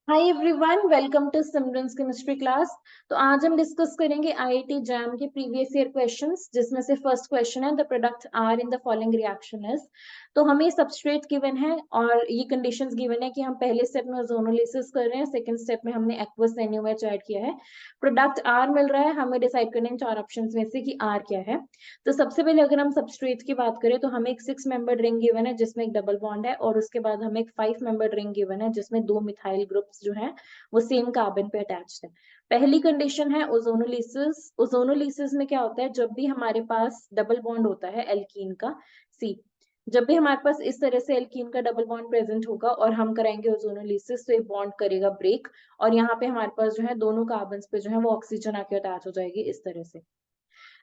Hi everyone, welcome to Simran's chemistry class. तो आज हम डिस्कस करेंगे आईआईटी जैम के प्रीवियस ईयर क्वेश्चंस, जिसमें से फर्स्ट क्वेश्चन है the product are in the following reaction is. तो हमें सबस्ट्रेट गिवन है और ये कंडीशंस गिवन है कि हम पहले स्टेप में ओजोनोलिसिस कर रहे हैं, सेकंड स्टेप में हमने एक्वस NaOH ऐड किया है, प्रोडक्ट आर मिल रहा है। हमें डिसाइड करना है चार ऑप्शंस में से कि आर क्या है। तो सबसे पहले अगर हम सबस्ट्रेट की बात करें तो हमें एक 6 मेंबर्ड रिंग गिवन है जिसमें एक डबल बॉन्ड है, और उसके बाद हमें एक 5 मेंबर्ड रिंग गिवन है जिसमें दो मिथाइल ग्रुप्स जो है वो सेम कार्बन पे अटैच्ड है। पहली कंडीशन है ओजोनोलिसिस। ओजोनोलिसिस में क्या होता है, जब भी हमारे पास डबल बॉन्ड होता है एल्कीन का, सी, जब भी हमारे पास इस तरह से एल्कीन का डबल बॉन्ड प्रेजेंट होगा और हम कराएंगे ओजोनोलिसिस, तो ये बॉन्ड करेगा ब्रेक, और यहाँ पे हमारे पास जो है दोनों कार्बन पे जो है वो ऑक्सीजन आके अटैच हो जाएगी इस तरह से।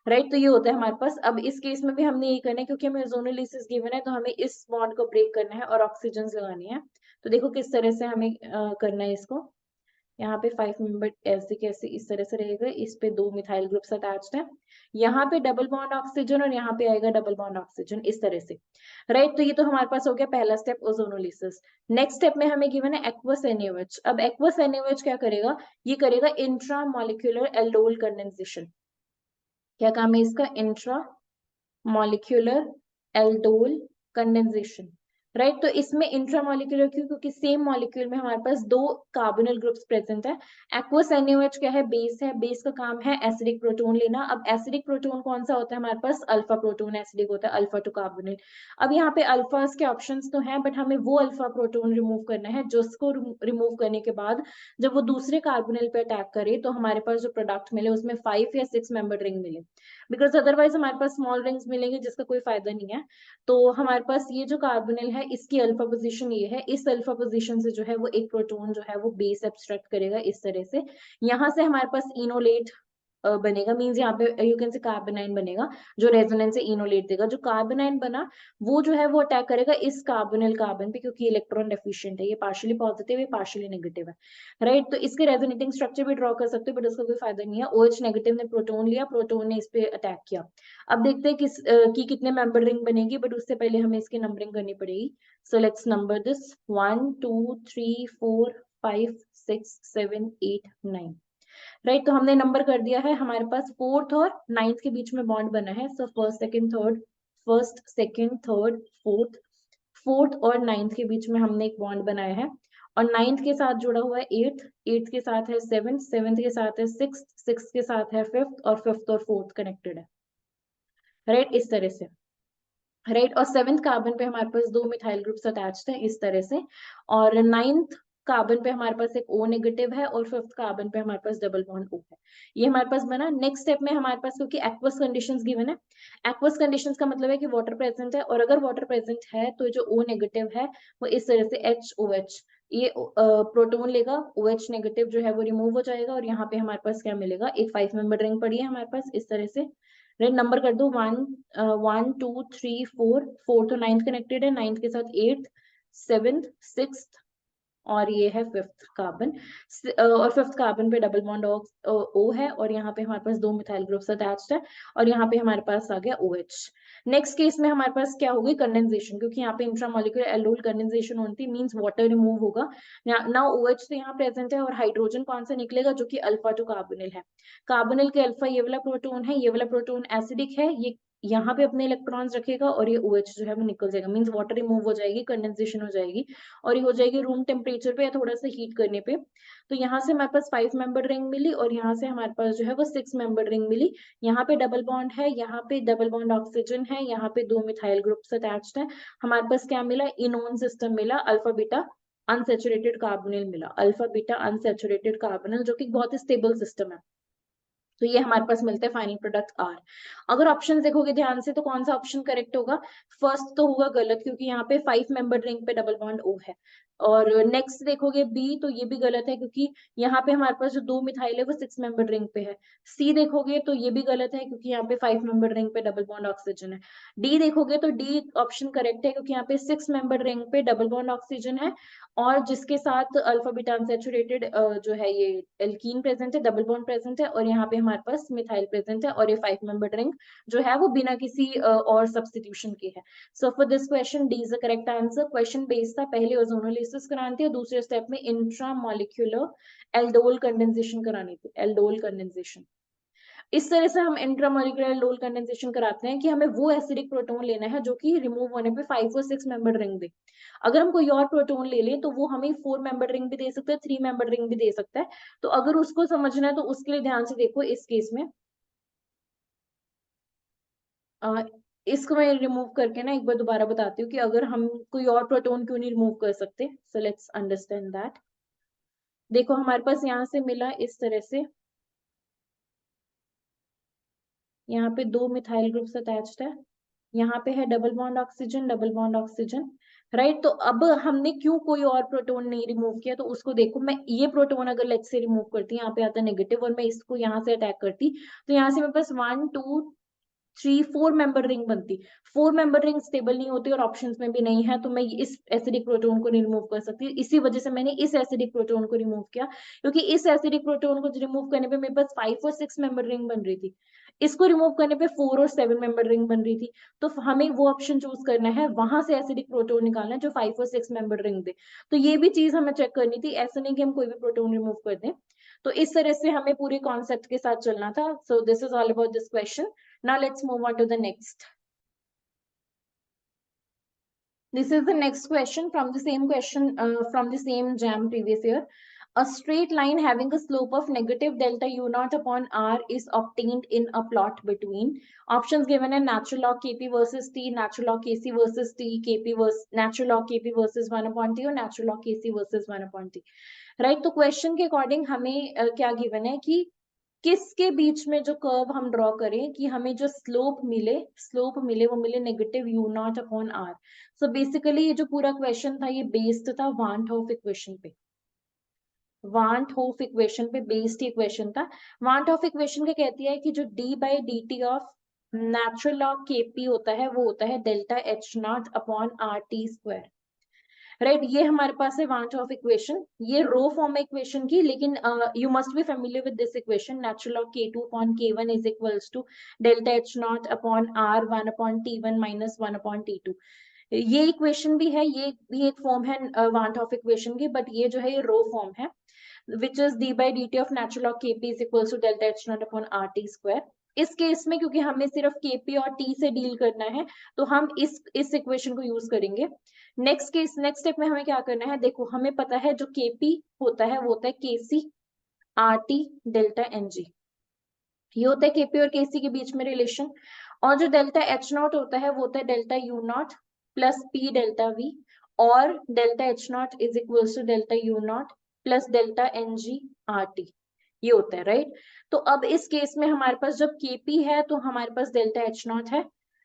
राइट, तो ये होता है हमारे पास। अब इस केस में भी हमने यही करना है, क्योंकि हमें ओजोनोलिसिस गिवन है तो हमें इस बॉन्ड को ब्रेक करना है और ऑक्सीजन लगानी है। तो देखो किस तरह से हमें करना है इसको। यहाँ पे 5 मेंबर ऐसे कैसे इस तरह से रहेगा, इस पे दो मिथाइल ग्रुप्स अटैच्ड है, यहाँ पे डबल बॉन्ड ऑक्सीजन और यहाँ पे आएगा डबल बॉन्ड ऑक्सीजन इस तरह से। राइट, तो ये तो हमारे पास हो गया पहला स्टेप ओजोनोलिसिस। नेक्स्ट स्टेप में हमें गिवन है एक्वस NaOH। अब एक्वस NaOH क्या करेगा, ये करेगा इंट्रा मॉलिक्यूलर एल्डोल कंडेंसेशन। क्या काम है इसका, intra molecular aldol condensation. Right, तो इसमें इंट्रामॉलिक्यूलर क्यों, क्योंकि सेम मॉलिक्यूल में हमारे पास दो कार्बोनिल ग्रुप्स प्रेजेंट है। एक्वस NaOH क्या है, बेस है, बेस का काम है एसिडिक प्रोटोन लेना। अब एसिडिक प्रोटोन कौन सा होता है हमारे पास, अल्फा प्रोटोन एसिडिक होता है, अल्फा टू कार्बोनिल। अब यहाँ पे अल्फास के ऑप्शंस तो हैं, बट हमें वो अल्फा प्रोटोन रिमूव करना है जिसको रिमूव करने के बाद जब वो दूसरे कार्बोनिल पे अटैक करे तो हमारे पास जो प्रोडक्ट मिले उसमें 5 या 6 मेंबर रिंग मिले, बिकॉज अदरवाइज हमारे पास स्मॉल रिंग्स मिलेंगे जिसका कोई फायदा नहीं है। तो हमारे पास ये जो कार्बोनिल है इसकी अल्फा पोजीशन ये है, इस अल्फा पोजीशन से जो है वो एक प्रोटोन जो है वो बेस एब्स्ट्रैक्ट करेगा इस तरह से। यहाँ से हमारे पास इनोलेट बनेगा, मींस यहाँ पे यू कैन से कार्बोनाइन बनेगा जो रेजोनेंस से इनोलेट देगा। जो कार्बोनाइन बना वो जो है वो अटैक करेगा इस कार्बोनिल कार्बन पे, क्योंकि इलेक्ट्रॉन डेफिशिएंट है, ये पार्शियली पॉजिटिव है पार्शियली नेगेटिव है। राइट, तो इसके रेजोनेटिंग स्ट्रक्चर भी ड्रॉ कर सकते हो, बट उसका कोई फायदा नहीं है। OH नेगेटिव ने प्रोटोन लिया, प्रोटोन ने इस पे अटैक किया। अब देखते हैं की कितने मेंबर रिंग बनेगी, बट उससे पहले हमें इसकी नंबरिंग करनी पड़ेगी। So let's number this 1 2 3 4 5 6 7 8 9। Right, तो हमने नंबर कर दिया है। हमारे पास फोर्थ और नाइन्थ के बीच में बॉन्ड बना है, so first second third, first second third fourth, fourth और नाइन्थ के बीच में हमने एक बॉन्ड बनाया है। और नाइन्थ के साथ जुड़ा हुआ है एट्थ, एट्थ के साथ है सेवेंथ, सेवेंथ के साथ है सिक्स, सिक्स के साथ है फिफ्थ, और फिफ्थ और फोर्थ कनेक्टेड है। राइट, इस तरह से। राइट, और सेवेंथ कार्बन पे हमारे पास दो मिथाइल ग्रुप्स अटैच्ड है इस तरह से। और नाइन्थ कार्बन पे हमारे पास एक O नेगेटिव है, और फिफ्थ कार्बन पे हमारे पास डबल बॉन्ड O है। ये हमारे पास बना। नेक्स्ट स्टेप में हमारे पास, क्योंकि एक्वस कंडीशंस गिवन है, एक्वस कंडीशंस का मतलब है कि वाटर प्रेजेंट है, और अगर वाटर प्रेजेंट है तो जो O नेगेटिव है वो इस तरह से HOH, ये प्रोटोन लेगा, OH नेगेटिव जो है वो रिमूव हो जाएगा, और यहाँ पे हमारे पास क्या मिलेगा, एक 5 मेंबर रिंग पड़ी है हमारे पास इस तरह से। रेड, नंबर कर दो 1 1 2 3 4, फोर्थ और नाइन्थ कनेक्टेड है, नाइन्थ के साथ एट्थ, सेवेंथ, सिक्स्थ, और ये है फिफ्थ कार्बन। और फिफ्थ कार्बन पे डबल बॉन्ड O है, और यहाँ पे हमारे पास दो मिथाइल ग्रुप्स अटैच्ड है, और यहाँ पे हमारे पास आ गया OH। नेक्स्ट केस में हमारे पास क्या होगी, कंडेंसेशन, क्योंकि यहाँ पे इंट्रामोलिकुलर एल्डोल कंडेंसेशन होती है, मींस वाटर रिमूव होगा। ना OH तो यहाँ प्रेजेंट है, और हाइड्रोजन कौन सा निकलेगा, जो कि अल्फा टू कार्बोनिल है। कार्बोनिल के अल्फा ये वाला प्रोटोन है, ये वाला प्रोटोन एसिडिक है, ये यहाँ पे अपने इलेक्ट्रॉन्स रखेगा, और ये OH जो है वो निकल जाएगा, मींस वाटर रिमूव हो जाएगी, कंडेंसेशन हो जाएगी, और ये हो जाएगी रूम टेम्परेचर पे या थोड़ा सा हीट करने पे। तो यहाँ से हमारे पास 5 मेंबर रिंग मिली, और यहाँ से हमारे पास जो है वो 6 मेंबर रिंग मिली। यहाँ पे डबल बॉन्ड है, यहाँ पे डबल बॉन्ड ऑक्सीजन है, यहाँ पे दो मिथाइल ग्रुप्स अटैच्ड है। हमारे पास क्या मिला, इनोन सिस्टम मिला, अल्फा बीटा अनसेचुरेटेड कार्बोनिल मिला, अल्फा बीटा अनसेचुरेटेड कार्बोनिल, जो कि बहुत ही स्टेबल सिस्टम है। तो ये हमारे पास मिलता है फाइनल प्रोडक्ट आर। अगर ऑप्शन देखोगे ध्यान से तो कौन सा ऑप्शन करेक्ट होगा, फर्स्ट तो होगा गलत, क्योंकि यहाँ पे 5 मेंबर रिंग पे डबल बॉन्ड O है। और नेक्स्ट देखोगे बी, तो ये भी गलत है, क्योंकि यहाँ पे हमारे पास जो दो मिथाइल है वो 6 मेंबर रिंग पे है। सी देखोगे तो ये भी गलत है, क्योंकि यहाँ पे 5 मेंबर रिंग पे डबल बॉन्ड ऑक्सीजन है। डी देखोगे तो डी ऑप्शन करेक्ट है, क्योंकि यहाँ पे 6 मेंबर रिंग पे डबल बॉन्ड ऑक्सीजन है, और जिसके साथ अल्फा बीटा अनसैचुरेटेड जो है ये एल्कीन प्रेजेंट है, डबल बॉन्ड प्रेजेंट है, और यहाँ पे हमारे पास मिथाइल प्रेजेंट है और ये 5 मेंबर्ड रिंग जो है वो बिना किसी और सब्स्टिट्यूशन के है। सो for this question D is the correct answer. Question based था, पहले ओजोनोलिसिस करानी थी और दूसरे स्टेप में इंट्रामोलिक्यूलर एल्डोल कंडेंसेशन करानी थी, एल्डोल कंडेंसेशन। इस तरह से हम इंट्रामोलिकुलर एल्डोल कंडेंसेशन कराते हैं कि हमें वो एसिडिक प्रोटोन लेना है जो कि रिमूव होने पे 5 और 6 मेंबर्ड रिंग दे। अगर हम कोई और प्रोटोन ले लें तो वो हमें 4 मेंबर्ड रिंग भी दे सकता है, 3 मेंबर्ड रिंग भी दे सकता है। तो अगर उसको समझना है तो उसके लिए ध्यान से देखो इस केस में इसको मैं रिमूव करके ना एक बार दोबारा बताती हूँ कि अगर हम कोई और प्रोटोन क्यों नहीं रिमूव कर सकते। So let's understand that. देखो हमारे पास यहाँ से मिला इस तरह से, यहाँ पे 2 मिथाइल ग्रुप्स अटैच्ड है, यहाँ पे है double bond oxygen, double bond oxygen, right. तो अब हमने क्यों कोई और प्रोटोन नहीं रिमूव किया, तो उसको देखो, मैं ये प्रोटोन अगर लेट से रिमूव करती, यहाँ पे आता नेगेटिव और मैं इसको यहाँ से अटैक करती, तो यहाँ से मेरे पास 1 2 3 4 मेंबर रिंग बनती। 4 मेंबर रिंग स्टेबल नहीं होती और ऑप्शंस में भी नहीं है, तो मैं इस एसिडिक प्रोटोन को रिमूव कर सकती हूँ। इसी वजह से मैंने इस एसिडिक प्रोटोन को रिमूव किया, क्योंकि इस एसिडिक प्रोटोन को रिमूव करने पे मेरे पास 5 और 6 मेंबर रिंग बन रही थी, इसको रिमूव करने पे 4 और 7 मेंबर रिंग बन रही थी। तो हमें वो ऑप्शन चूज करना है, वहां से एसिडिक प्रोटोन निकालना है जो 5 और 6 मेंबर रिंग दे। तो ये भी चीज हमें चेक करनी थी, ऐसा नहीं कि हम कोई भी प्रोटोन रिमूव कर दें। तो इस तरह से हमें पूरे कॉन्सेप्ट के साथ चलना था। So this is all about this question. Now let's move on to the next. This is the next question from the same question from the same JAM previous year. A straight line having a slope of negative delta u naught upon r is obtained in a plot between options given are natural log kp versus t, natural log kc versus t, kp versus natural log kp versus 1 upon t और natural log kc versus 1 upon t. Right? तो question के according हमें क्या given है कि किसके बीच में जो कर्व हम ड्रॉ करें कि हमें जो स्लोप मिले वो मिले negative u naught upon R. So basically ये जो पूरा क्वेश्चन था ये बेस्ड था वान होफ इक्वेशन पे, वान होफ इक्वेशन पे बेस्ड ये क्वेश्चन था। वान होफ इक्वेशन क्या कहती है कि जो D by D T of natural log के पी होता है वो होता है delta H naught upon R T square, right. ये हमारे पास है वांट ऑफ इक्वेशन, ये रो फॉर्म है इक्वेशन की, लेकिन you must be familiar with this equation, natural of k2 upon k1 is equals to delta H naught upon r 1 upon t1 minus 1 upon t2। ये equation भी है, ये भी एक फॉर्म है वांट ऑफ इक्वेशन की, बट ये जो है ये रो फॉर्म है, which is d by dt of natural of kp is equals to delta H naught upon rt square. इस केस में क्योंकि हमें सिर्फ kp और t से डील करना है तो हम इस इक्वेशन को यूज करेंगे। नेक्स्ट स्टेप में हमें क्या करना है, देखो हमें पता है जो kp होता है वो होता है kc rt डेल्टा एनजी, ये होता है kp और kc के बीच में रिलेशन। और जो डेल्टा एच नॉट होता है वो होता है delta U naught plus P delta V, और delta H naught is equals to delta U naught plus delta N G R T, ये होता है, राइट। तो अब इस केस में हमारे पास जब kp है तो हमारे पास डेल्टा एच नॉट है,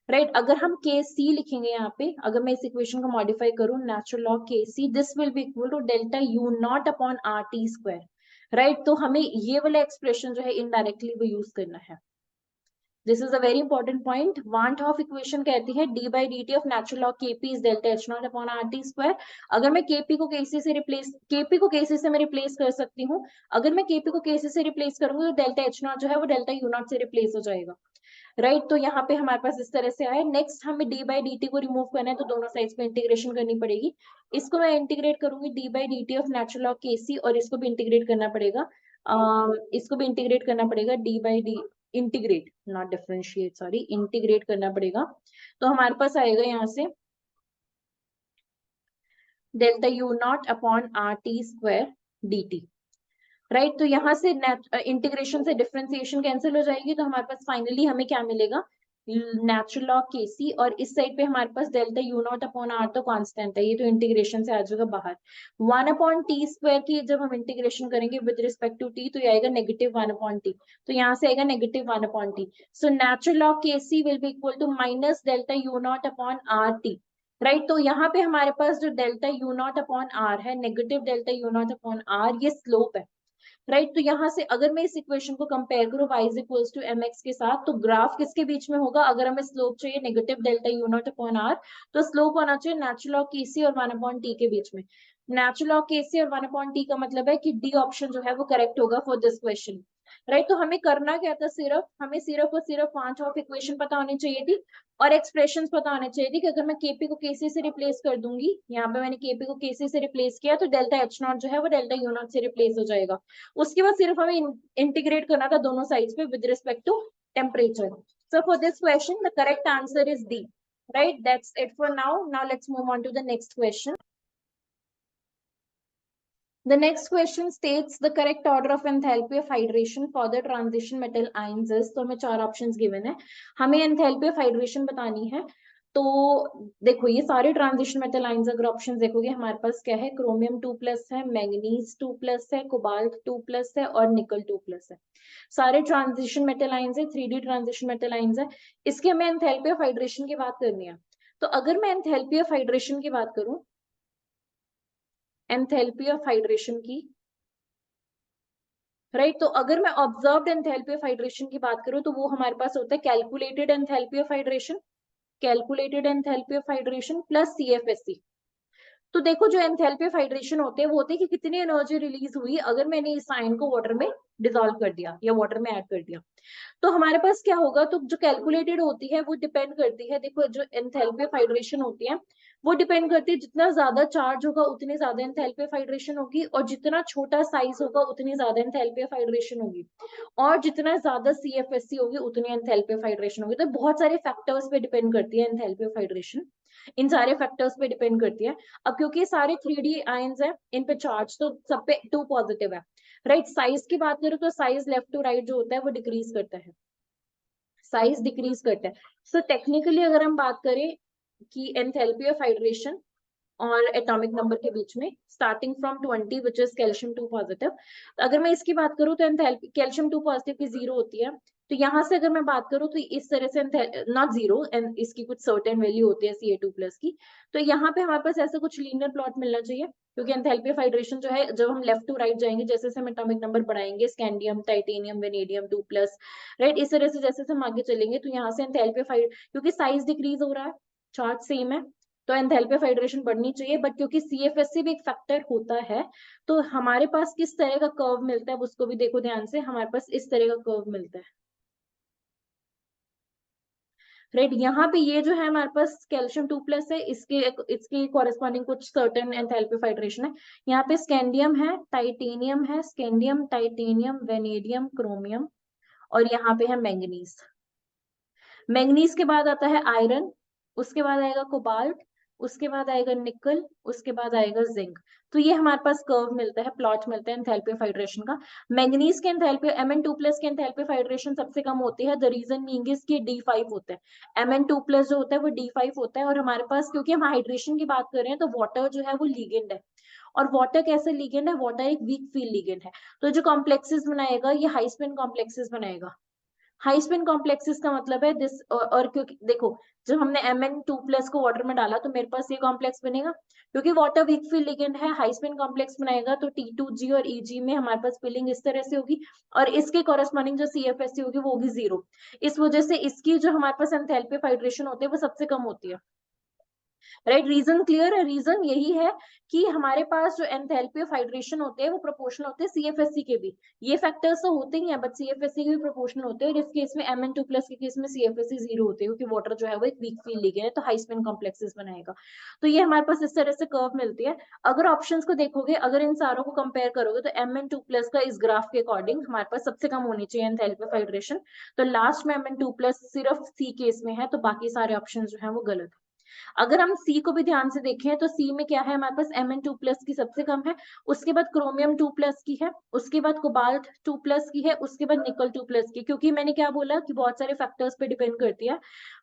राइट। अगर हम kc लिखेंगे यहाँ पे, अगर मैं इस इक्वेशन को मॉडिफाई करूँ, natural log kc this will be equal to delta U naught upon R T square, right. तो हमें ये वाला एक्सप्रेशन जो है इनडायरेक्टली वो यूज करना है। This is a very important point. Want Hoff equation कहती है D by D T of natural log KP is delta H naught upon R T square. अगर मैं केपी को केसी से रिप्लेस, केपी को केसी से मैं रिप्लेस कर सकती हूँ, अगर मैं केपी को केसी से रिप्लेस करूंगी तो डेल्टा एच नॉट जो है वो डेल्टा यू नॉट से रिप्लेस हो जाएगा, राइट। तो यहाँ पे हमारे पास इस तरह से आया। नेक्स्ट हमें डी बाई डी टी को रिमूव करना है तो दोनों साइड्स पे इंटीग्रेशन करनी पड़ेगी। इसको मैं इंटीग्रेट करूंगी D by D T of natural log के सी, और इसको भी इंटीग्रेट करना पड़ेगा, इसको भी इंटीग्रेट करना पड़ेगा D by D, integrate not differentiate, sorry, integrate करना पड़ेगा। तो हमारे पास आएगा यहाँ से delta U naught upon R T square D T, right. तो यहाँ से इंटीग्रेशन से डिफरेंशिएशन कैंसिल हो जाएगी, तो हमारे पास फाइनली हमें क्या मिलेगा, नेचुरल लॉग केसी, और इस साइड पे हमारे पास delta U naught upon R तो कांस्टेंट है, ये तो इंटीग्रेशन से आ जाएगा बाहर। 1 अपॉन टी स्क्वायर की जब हम इंटीग्रेशन करेंगे विद रिस्पेक्ट टू टी तो ये आएगा नेगेटिव 1 अपॉन टी, तो यहाँ से आएगा negative 1 upon T. So natural log KC will be equal to minus delta U naught upon R T, right. तो यहाँ पे हमारे पास जो delta U naught upon R है, negative delta U naught upon R, ये स्लोप है, right. तो यहाँ से अगर मैं इस इक्वेशन को कंपेयर करूँ y is equals to M X के साथ, तो ग्राफ किसके बीच में होगा, अगर हमें स्लोप चाहिए negative delta U naught upon R तो स्लोप होना चाहिए नेचुरल लॉग केसी और 1 अपॉन टी के बीच में। नेचुरल लॉग Kc और 1/t का मतलब है कि डी ऑप्शन जो है वो करेक्ट होगा फॉर दिस क्वेश्चन, राइट। तो हमें करना क्या था, हमें सिर्फ और सिर्फ 5 ऑफ इक्वेशन पता होनी चाहिए थी और एक्सप्रेशंस पता होने चाहिए थी कि अगर मैं केपी को केसी से रिप्लेस कर दूंगी, यहाँ पे मैंने केपी को केसी से रिप्लेस किया तो डेल्टा एच नॉट जो है वो डेल्टा यू नॉट से रिप्लेस हो जाएगा। उसके बाद सिर्फ हमें इंटीग्रेट करना था दोनों साइड्स पे with respect to temperature. So for this question, the correct answer is D. Right? That's it for now. Now let's move on to the next question. The next question states the correct order of enthalpy of hydration for the transition metal ions is. तो हमें 4 options given है, हमें enthalpy of hydration बतानी है। तो देखो ये सारे ट्रांजिशन मेटल आयंस अगर ऑप्शन देखोगे हमारे पास क्या है, क्रोमियम 2+ है, मैंगनीज 2+ है, कोबाल्ट 2+ है और निकल 2+ है। सारे ट्रांजिशन मेटल आयंस है, 3D ट्रांजिशन मेटल आयंस है। इसके हमें एंथैल्पी ऑफ हाइड्रेशन की बात करनी है। तो अगर मैं एंथैल्पी ऑफ हाइड्रेशन की बात करूं, एंथैल्पी ऑफ हाइड्रेशन की, राइट तो अगर मैं ऑब्जर्व्ड एंथैल्पी ऑफ हाइड्रेशन की बात करूं तो वो हमारे पास होता है calculated enthalpy of hydration, calculated enthalpy of hydration plus CFSC। तो देखो जो एंथैल्पी ऑफ हाइड्रेशन होते हैं वो होते हैं कि कितनी एनर्जी रिलीज हुई अगर मैंने इस आयन को वाटर में डिसॉल्व कर दिया या वाटर में ऐड कर दिया। तो हमारे पास क्या होगा, तो जो कैलकुलेटेड होती है वो डिपेंड करती है, देखो जो एंथैल्पी ऑफ हाइड्रेशन होती है वो डिपेंड करती है, जितना ज्यादा चार्ज होगा उतनी ज्यादा एंथैल्पी ऑफ हाइड्रेशन होगी और जितना छोटा साइज होगा उतनी ज्यादा एंथैल्पी ऑफ हाइड्रेशन होगी और जितना ज्यादा CFSC होगी उतनी एंथैल्पी ऑफ हाइड्रेशन होगी। तो बहुत सारे फैक्टर्स पे डिपेंड करती है एंथैल्पी ऑफ हाइड्रेशन, इन सारे फैक्टर्स पे डिपेंड करती है। अब क्योंकि सारे 3D आयंस है, इन पे चार्ज तो सब पे 2 पॉजिटिव है, राइट। साइज की बात करें तो साइज लेफ्ट टू राइट जो होता है वो डिक्रीज करता है, साइज डिक्रीज करता है। सो टेक्निकली अगर हम बात करें कि एंथैल्पी ऑफ हाइड्रेशन और एटॉमिक नंबर के बीच में starting from 20 which is calcium 2 positive, अगर मैं इसकी बात करूं तो एंथैल्पी कैल्शियम 2 पॉजिटिव की 0 होती है। तो यहाँ से अगर मैं बात करूं तो इस तरह से नॉट 0 एंड इसकी कुछ सर्टेन वैल्यू होती है Ca2+ की। तो यहाँ पे हमारे पास ऐसा कुछ लीनियर प्लॉट मिलना चाहिए क्योंकि एंथैल्पी ऑफ हाइड्रेशन जो है जब हम लेफ्ट टू राइट जाएंगे जैसे जैसे हम एटॉमिक नंबर बढ़ाएंगे, स्कैंडियम, टाइटेनियम, वेनेडियम 2+, राइट इस तरह से जैसे हम आगे चलेंगे तो यहाँ से एंथैल्पी ऑफ क्योंकि साइज डिक्रीज हो रहा है, चार्ज सेम है तो एंथैल्पी ऑफ हाइड्रेशन बढ़नी चाहिए, बट क्योंकि CFSC भी एक फैक्टर होता है तो हमारे पास किस तरह का कर्व मिलता है उसको भी देखो ध्यान से, हमारे पास इस तरह का कर्व मिलता है, राइट। यहाँ पे ये जो है हमारे पास कैल्शियम 2+ है, इसके कॉरेस्पॉन्डिंग कुछ सर्टेन एंथैल्पी ऑफ हाइड्रेशन है। यहाँ पे स्कैंडियम है, टाइटेनियम है, स्कैंडियम, टाइटेनियम, वेनेडियम, क्रोमियम और यहाँ पे है मैंगनीज। मैंगनीज के बाद आता है आयरन, उसके बाद आएगा कोबाल्ट, उसके बाद आएगा निकल, उसके बाद आएगा जिंक। तो ये हमारे पास कर्व मिलता है, प्लॉट मिलता है एंथैल्पी ऑफ हाइड्रेशन का। मैंगनीज के एंथैल्पी Mn2+ के एंथैल्पी ऑफ हाइड्रेशन सबसे कम होती है, द रीजन बीइंग इज कि D5 होता है, Mn2+ जो होता है वो D5 होता है और हमारे पास क्योंकि हम हाइड्रेशन की बात कर रहे हैं तो वाटर जो है वो लिगेंड है और वाटर कैसे लिगेंड है, वाटर एक वीक फील्ड लिगेंड है। तो जो कॉम्प्लेक्सेस बनाएगा ये हाई स्पिन कॉम्प्लेक्सेस बनाएगा। हाई स्पिन कॉम्प्लेक्सेस का मतलब है दिस, और क्योंकि देखो जब हमने Mn2+ को वाटर में डाला तो मेरे पास ये कॉम्प्लेक्स बनेगा क्योंकि वाटर वीक फील्ड लिगेंड है, हाई स्पिन कॉम्प्लेक्स बनाएगा तो T2G और EG में हमारे पास फिलिंग इस तरह से होगी और इसके कॉरेस्पॉन्डिंग जो CFSC होगी वो होगी 0। इस वजह से इसकी जो हमारे पास एंथैल्पी ऑफ हाइड्रेशन होती है वो सबसे कम होती है, राइट। रीजन क्लियर है, रीजन यही है कि हमारे पास जो एंथैल्पी ऑफ हाइड्रेशन होते हैं वो प्रोपोर्शनल होते हैं CFSC के भी, ये फैक्टर्स तो होते ही हैं बट CFSC के भी प्रोपोर्शनल होते हैं और इस केस में Mn2+ के केस में CFSC 0 होते हैं क्योंकि वाटर जो है वो एक वीक फील्ड लिगेंड है तो हाई स्पिन कॉम्प्लेक्सेस बनाएगा। तो ये हमारे पास इस तरह से कर्व मिलती है। अगर ऑप्शंस को देखोगे, अगर इन सारों को कंपेयर करोगे तो Mn2+ का इस ग्राफ के अकॉर्डिंग हमारे पास सबसे कम होनी चाहिए एंथैल्पी ऑफ हाइड्रेशन, तो लास्ट में Mn2+ सिर्फ C केस में है तो बाकी सारे ऑप्शन जो है वो गलत है। अगर हम सी को भी ध्यान से देखें तो सी में क्या है, हमारे पास Mn2+ की सबसे कम है, उसके बाद क्रोमियम 2+ की है, उसके बाद कोबाल्ट 2+ की है, उसके बाद निकल 2+ की। क्योंकि मैंने क्या बोला कि बहुत सारे फैक्टर्स पे डिपेंड करती है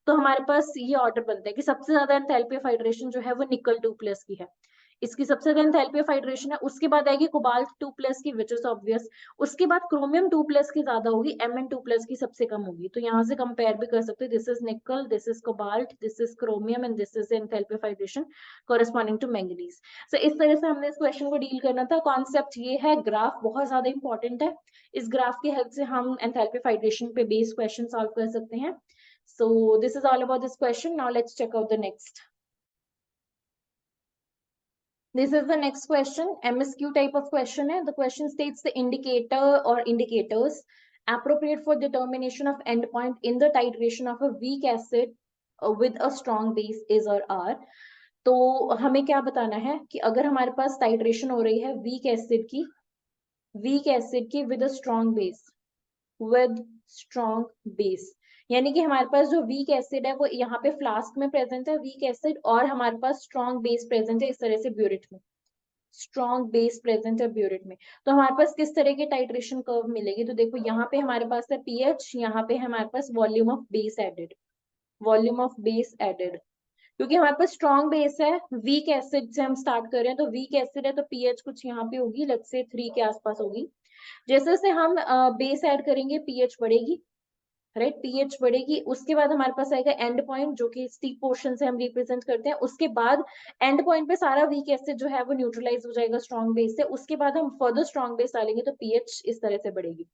तो हमारे पास ये ऑर्डर बनता है कि सबसे ज्यादा एंथैल्पी ऑफ हाइड्रेशन जो है वो निकल 2+ की है, इसकी सबसे ज्यादा एंथैल्पी ऑफ हाइड्रेशन है। उसके बाद आएगी कोबाल्ट 2+ की विच इज ऑब्वियस, उसके बाद क्रोमियम 2+ की ज्यादा होगी, Mn2+ की सबसे कम होगी। तो यहाँ से कंपेयर भी कर सकते हैं, this is nickel, this is cobalt, this is chromium and this is enthalpy of hydration corresponding to manganese. So इस तरह से हमने इस क्वेश्चन को डील करना था। कॉन्सेप्ट ये है, ग्राफ बहुत ज्यादा इंपॉर्टेंट है, इस ग्राफ की हेल्प से हम एंथैल्पी ऑफ हाइड्रेशन पे बेस्ड क्वेश्चन सॉल्व कर सकते हैं। So this is all about this question. Now let's check out the next. This is the next question. MSQ type of question है. The question states the indicator or indicators appropriate for determination of endpoint in the titration of a weak acid with a strong base is or are. तो हमें क्या बताना है कि अगर हमारे पास titration हो रही है वीक एसिड की विद अ स्ट्रॉन्ग बेस, यानी कि हमारे पास जो वीक एसिड है वो यहाँ पे फ्लास्क में प्रेजेंट है वीक एसिड, और हमारे पास स्ट्रॉन्ग बेस प्रेजेंट है इस तरह से ब्यूरेट में, स्ट्रॉन्ग बेस प्रेजेंट है ब्यूरेट में। तो हमारे पास किस तरह की टाइट्रेशन कर्व मिलेगी? तो देखो यहाँ पे हमारे पास है पीएच, यहाँ पे हमारे पास वॉल्यूम ऑफ बेस एडेड, क्योंकि हमारे पास स्ट्रॉन्ग बेस है, वीक एसिड से हम स्टार्ट कर रहे हैं, तो वीक एसिड है तो पीएच कुछ यहाँ पे होगी, लेट्स से 3 के आसपास होगी। जैसे जैसे हम बेस ऐड करेंगे पीएच बढ़ेगी, राइट, पीएच बढ़ेगी। उसके बाद हमारे पास आएगा एंड पॉइंट, जो कि स्टीप पोर्शन से हम रिप्रेजेंट करते हैं। उसके बाद एंड पॉइंट पे सारा वीक एसिड जो है वो न्यूट्रलाइज हो जाएगा स्ट्रॉन्ग बेस से। उसके बाद हम फर्दर स्ट्रॉन्ग बेस डालेंगे तो पीएच इस तरह से बढ़ेगी।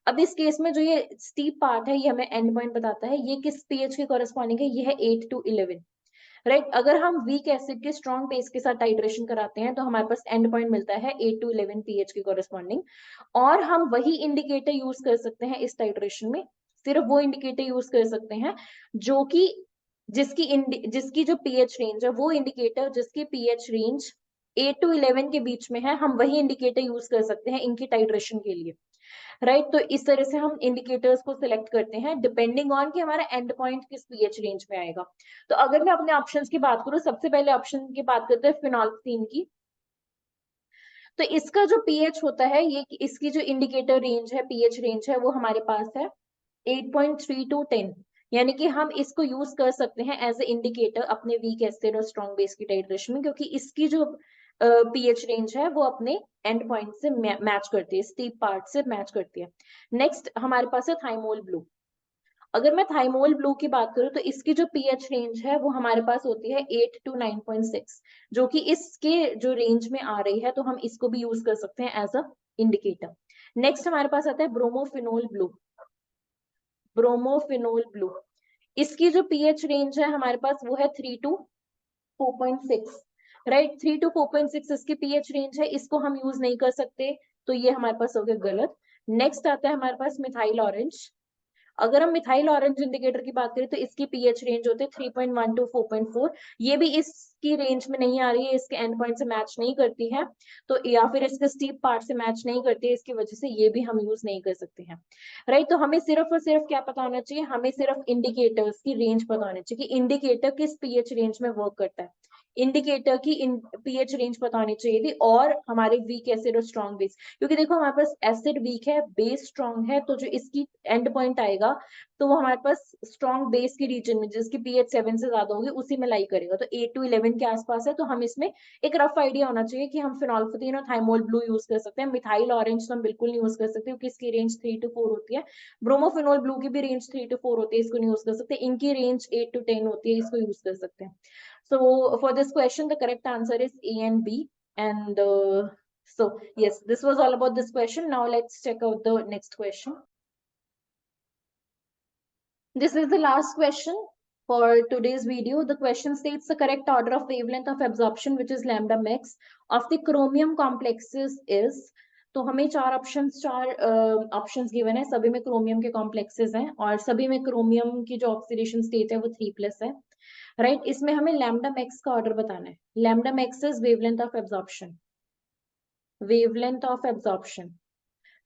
अब इस केस में जो ये स्टीप पार्ट है ये हमें एंड पॉइंट बताता है, ये किस पीएच के कॉरेस्पॉन्डिंग है? ये है 8 to 11, राइट। अगर हम वीक एसिड के स्ट्रॉन्ग बेस के साथ टाइट्रेशन कराते हैं तो हमारे पास एंड पॉइंट मिलता है 8 to 11 पीएच के कॉरेस्पॉन्डिंग, और हम वही इंडिकेटर यूज कर सकते हैं इस टाइट्रेशन में, सिर्फ वो इंडिकेटर यूज कर सकते हैं जो कि जिसकी जो पीएच रेंज है, वो इंडिकेटर जिसकी पीएच रेंज 8 to 11 के बीच में है, हम वही इंडिकेटर यूज कर सकते हैं इनकी टाइट्रेशन के लिए, राइट। तो इस तरह से हम इंडिकेटर्स को सिलेक्ट करते हैं डिपेंडिंग ऑन कि हमारा एंड पॉइंट किस पीएच रेंज में आएगा। तो अगर मैं अपने ऑप्शंस की बात करूं, सबसे पहले ऑप्शन की बात करते हैं फिनोल्फथीन की। तो इसका जो पीएच होता है, ये इसकी जो इंडिकेटर रेंज है, पीएच रेंज है, वो हमारे पास है 8.3 to 10, यानी कि हम इसको यूज कर सकते हैं एज ए इंडिकेटर अपने वीक एसिड और स्ट्रॉन्ग बेस की टाइट्रेशन में, क्योंकि इसकी जो पीएच रेंज है वो अपने एंड पॉइंट से मैच करती है, स्टीप पार्ट से मैच करती है। नेक्स्ट हमारे पास है थाइमोल ब्लू। अगर मैं थाइमोल ब्लू की बात करूं तो इसकी जो पीएच रेंज है वो हमारे पास होती है 8 to 9.6, जो कि इसके जो रेंज में आ रही है, तो हम इसको भी यूज कर सकते हैं एज अ इंडिकेटर। नेक्स्ट हमारे पास आता है ब्रोमोफिनोल ब्लू। इसकी जो पीएच रेंज है हमारे पास वो है 3 to 4.6, राइट। 3 to 4.6 इसकी पीएच रेंज है, इसको हम यूज नहीं कर सकते, तो ये हमारे पास हो गया गलत। नेक्स्ट आता है हमारे पास मिथाइल ऑरेंज। अगर हम मिथाइल ऑरेंज इंडिकेटर की बात करें तो इसकी पीएच रेंज होते हैं 3.1 to 4.4, ये भी इसकी रेंज में नहीं आ रही है, इसके एंड पॉइंट से मैच नहीं करती है, तो या फिर इसके स्टीप पार्ट से मैच नहीं करती है, इसकी वजह से ये भी हम यूज नहीं कर सकते हैं, राइट। तो हमें सिर्फ और सिर्फ क्या पता होना चाहिए? हमें सिर्फ इंडिकेटर्स की रेंज पता होनी चाहिए कि इंडिकेटर किस पीएच रेंज में वर्क करता है, इंडिकेटर की पीएच रेंज पता होनी चाहिए थी, और हमारे वीक एसिड और स्ट्रॉन्ग बेस, क्योंकि देखो हमारे पास एसिड वीक है, बेस स्ट्रॉन्ग है, तो जो इसकी एंड पॉइंट आएगा तो वो हमारे पास स्ट्रॉन्ग बेस की रीजन में, जिसकी पीएच 7 से ज्यादा होगी, उसी में लाई करेगा, तो 8 to 11 के आसपास है। तो हम इसमें एक रफ आइडिया होना चाहिए कि हम फिनोल्फथीन और थाइमोल ब्लू यूज कर सकते हैं, मिथाइल ऑरेंज तो हम बिल्कुल नहीं यूज कर सकते क्योंकि इसकी रेंज 3 to 4 होती है। ब्रोमोफिनोल ब्लू की भी रेंज 3 to 4 होती है, इसको नहीं यूज कर सकते। इनकी रेंज 8 to 10 होती है, इसको यूज कर सकते हैं। So for this question, the correct answer is A and B. And so yes, this was all about this question. Now let's check out the next question. This is the last question for today's video. The question states the correct order of wavelength of absorption, which is lambda max, of the chromium complexes is. तो हमें चार options given है, सभी में chromium के complexes हैं, और सभी में क्रोमियम की जो ऑक्सीडेशन स्टेट है वो 3+ है, राइट। इसमें हमें लैम्डा मैक्स का ऑर्डर बताना है। Lambda max is wavelength of absorption,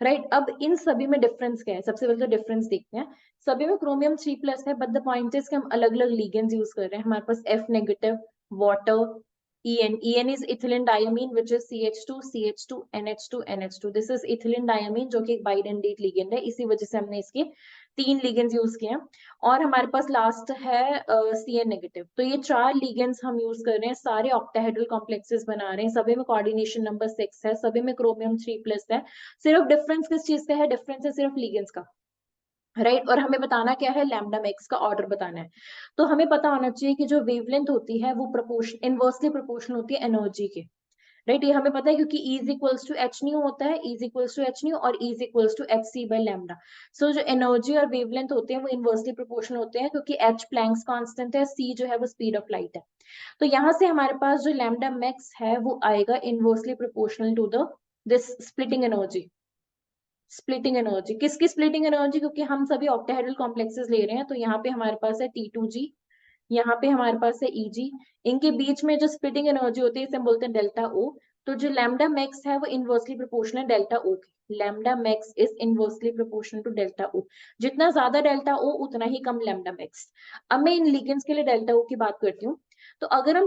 right. अब इन सभी में डिफरेंस क्या है? सबसे पहले तो डिफरेंस देखते हैं। सभी में क्रोमियम 3+ है, बट द पॉइंट इज कि हम अलग अलग लिगेंड्स यूज कर रहे हैं। हमारे पास F negative, water, En is ethylene diamine, which is CH2 CH2 NH2 NH2. This is ethylene diamine, जो कि एक बाइडेंडेट लिगेंड है, इसी वजह से हमने इसके 3 लिगेंड्स यूज किए हैं। और हमारे पास लास्ट है Cn नेगेटिव। तो ये 4 लिगेंड्स हम यूज कर रहे हैं, सारे ऑक्टाहेड्रल कॉम्प्लेक्सेस बना रहे हैं, सभी में कोऑर्डिनेशन नंबर 6 है, सभी में क्रोमियम 3+ है। सिर्फ डिफरेंस किस चीज का है? डिफरेंस है सिर्फ लिगेंड्स का, राइट। और हमें बताना क्या है? लैम्डा मैक्स का ऑर्डर बताना है। तो हमें पता होना चाहिए कि जो वेवलेंथ होती है वो इनवर्सली प्रोपोर्शनल होती है एनर्जी के, राइट, ये हमें पता है क्योंकि E is equals to H nu होता है, E is equals to H nu और E is equals to H C by lambda. So जो एनर्जी और वेवलेंथ होते हैं वो इनवर्सली प्रोपोर्शनल होते हैं, क्योंकि H प्लैंक्स कांस्टेंट है, C जो है वो स्पीड ऑफ लाइट है। तो यहाँ से हमारे पास जो लैम्डा मैक्स है वो आएगा inversely proportional to the this splitting energy. Splitting energy, किसकी स्प्लिटिंग एनर्जी? क्योंकि हम सभी ऑक्टाहेड्रल कॉम्प्लेक्सेस ले रहे हैं, तो यहाँ पे हमारे पास है T2G, यहाँ पे हमारे पास है Eg, इनके बीच में जो स्प्लिटिंग एनर्जी होती है इसे हम बोलते हैं डेल्टा O। तो जो लैम्डा मैक्स है वो इनवर्सली प्रोपोर्शनल डेल्टा O की। Lambda max is inversely proportional to delta O। जितना ज्यादा डेल्टा O उतना ही कम लैम्डा मैक्स। अब मैं इन लिगेंड्स के लिए डेल्टा O की बात करती हूँ। तो अगर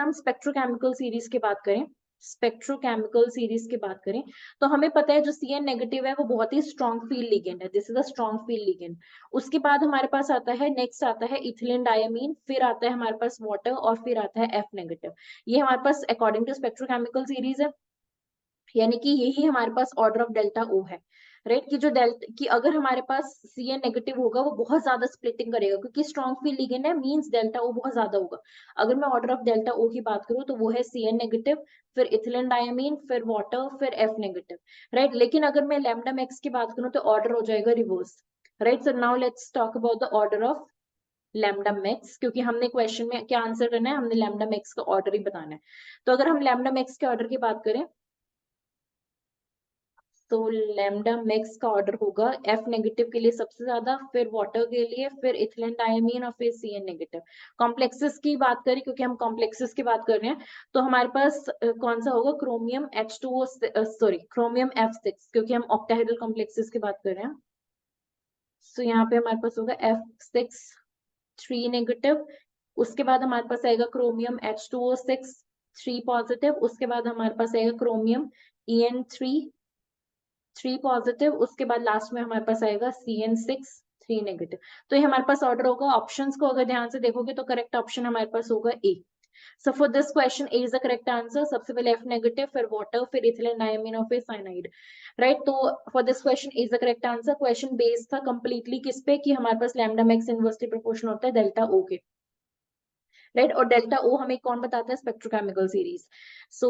हम स्पेक्ट्रोकेमिकल सीरीज की बात करें, स्पेक्ट्रोकेमिकल सीरीज की बात करें, तो हमें पता है जो Cn नेगेटिव है वो बहुत ही स्ट्रॉन्ग फील्ड लिगेंड है, this is a strong field ligand. उसके बाद हमारे पास आता है, नेक्स्ट आता है इथिलीन डायमीन, फिर आता है हमारे पास वाटर और फिर आता है F नेगेटिव। ये हमारे पास अकॉर्डिंग टू स्पेक्ट्रोकेमिकल सीरीज है, यानी कि यही हमारे पास ऑर्डर ऑफ डेल्टा O है। राइट, कि जो डेल्टा कि अगर हमारे पास Cn नेगेटिव होगा वो बहुत ज्यादा स्प्लिटिंग करेगा, क्योंकि स्ट्रॉन्ग फील्ड लिगेंड है, मींस डेल्टा O बहुत ज्यादा होगा। अगर मैं ऑर्डर ऑफ डेल्टा O की बात करूं तो वो है Cn नेगेटिव, फिर इथिलीन डायमीन, फिर वाटर, फिर F नेगेटिव। राइट, लेकिन अगर मैं लैम्डा मैक्स की बात करूं तो ऑर्डर हो जाएगा reverse. Right, so now let's talk about the order of lambda max, क्योंकि हमने क्वेश्चन में क्या आंसर करना है, हमने लैम्डा मैक्स का ऑर्डर ही बताना है। तो अगर हम लैम्डा मैक्स के ऑर्डर की बात करें तो लैम्डा मैक्स का ऑर्डर होगा F नेगेटिव के लिए सबसे ज्यादा, फिर वाटर के लिए, फिर इथिलीन डायमीन और फिर Cn नेगेटिव। कॉम्प्लेक्सेस की बात करें, क्योंकि हम कॉम्प्लेक्सेस की बात कर रहे हैं, तो हमारे पास कौन सा होगा? Chromium H2O, sorry chromium F6, क्योंकि हम ऑक्टाहेड्रल कॉम्प्लेक्सेस की बात कर रहे हैं। सो यहाँ पे हमारे पास होगा F6 3 नेगेटिव। उसके बाद हमारे पास आएगा क्रोमियम H2O6 3 पॉजिटिव। उसके बाद हमारे पास आएगा क्रोमियम En3 पॉजिटिव। उसके बाद लास्ट में हमारे पास आएगा Cn6 3 नेगेटिव। तो ये हमारे पास ऑर्डर होगा। ऑप्शंस को अगर ध्यान से देखोगे तो करेक्ट ऑप्शन हमारे पास होगा A. So for this question A is the correct answer. सबसे पहले F नेगेटिव, फिर वाटर, फिर इथिलीन डायमीन और फिर साइनाइड। राइट, तो for this question is the correct answer. Question based था कंप्लीटली किस पे, कि हमारे पास लैम्डा मैक्स इनवर्सली प्रोपोर्शनल होता है डेल्टा O के। राइट, और डेल्टा O हमें कौन बताता है? Spectrochemical series. So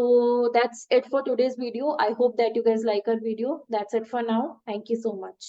that's it for today's video. I hope that you guys like our video. That's it for now, thank you so much.